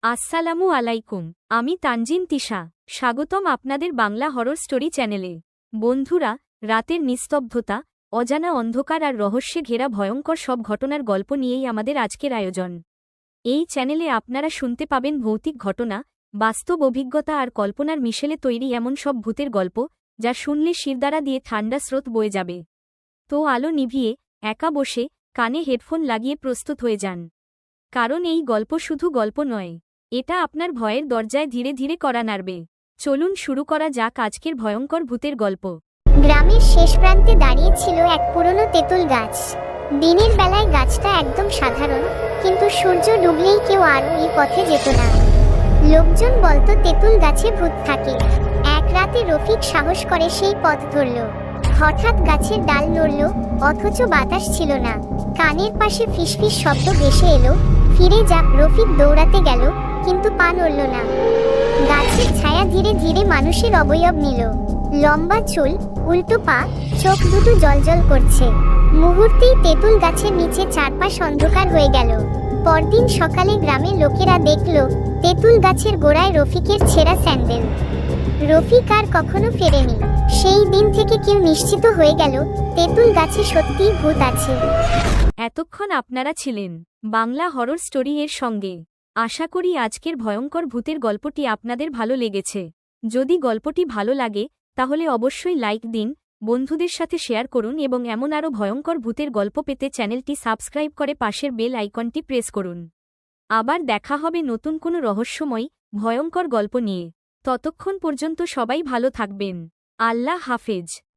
আসসালামু আলাইকুম। আমি তানজিন তিশা। স্বাগতম আপনাদের বাংলা হরর স্টোরি চ্যানেলে। বন্ধুরা, রাতের নিস্তব্ধতা, অজানা অন্ধকার আর রহস্যে ঘেরা ভয়ঙ্কর সব ঘটনার গল্প নিয়েই আমাদের আজকের আয়োজন। এই চ্যানেলে আপনারা শুনতে পাবেন ভৌতিক ঘটনা, বাস্তব অভিজ্ঞতা আর কল্পনার মিশেলে তৈরি এমন সব ভূতের গল্প যা শুনলে শিরদাঁড়া দিয়ে ঠান্ডা স্রোত বয়ে যাবে। তো আলো নিভিয়ে, একা বসে, কানে হেডফোন লাগিয়ে প্রস্তুত হয়ে যান। কারণ এই গল্প শুধু গল্প নয়, এটা আপনার ভয়ের দরজায় ধীরে ধীরে কড়া নাড়বে। চলুন শুরু করা যাক আজকের ভয়ঙ্কর ভূতের গল্প। গ্রামের শেষ প্রান্তে দাঁড়িয়ে ছিল এক পুরনো তেঁতুল গাছ। দিনের বেলায় গাছটা একদম সাধারণ, কিন্তু সূর্য ডুবলেই কেউ আর এই পথে যেত না। লোকজন বলতো তেঁতুল গাছে ভূত থাকে। এক রাতে রফিক সাহস করে সেই পথ ধরল। হঠাৎ গাছের ডাল নড়ল, অথচ বাতাস ছিল না। কানের পাশে ফিসফিস শব্দ ভেসে এলো, ফিরে যা। রফিক দৌড়াতে গেল, কিন্তু পা নড়ল না। গাছের ছায়া ধীরে ধীরে মানুষের অবয়ব নিল। লম্বা চুল, উল্টো পা, চোখ দুটো জ্বলজ্বল করছে। মুহূর্তেই তেঁতুল গাছের নিচে চারপাশ অন্ধকার হয়ে গেল। পরদিন সকালে গ্রামের লোকেরা দেখল তেঁতুল গাছের গোড়ায় রফিকের ছেঁড়া স্যান্ডেল। রফিক আর কখনো ফেরেনি। সেই দিন থেকে কেউ নিশ্চিত হয়ে গেল তেঁতুল গাছে সত্যিই ভূত আছে। এতক্ষণ আপনারা ছিলেন বাংলা হরর স্টোরি এর সঙ্গে। আশা করি আজকের ভয়ঙ্কর ভূতের গল্পটি আপনাদের ভালো লেগেছে। যদি গল্পটি ভালো লাগে তাহলে অবশ্যই লাইক দিন, বন্ধুদের সাথে শেয়ার করুন এবং এমন আরও ভয়ঙ্কর ভূতের গল্প পেতে চ্যানেলটি সাবস্ক্রাইব করে পাশের বেল আইকনটি প্রেস করুন। আবার দেখা হবে নতুন কোনো রহস্যময়, ভয়ঙ্কর গল্প নিয়ে। ততক্ষণ পর্যন্ত সবাই ভালো থাকবেন। আল্লাহ হাফেজ।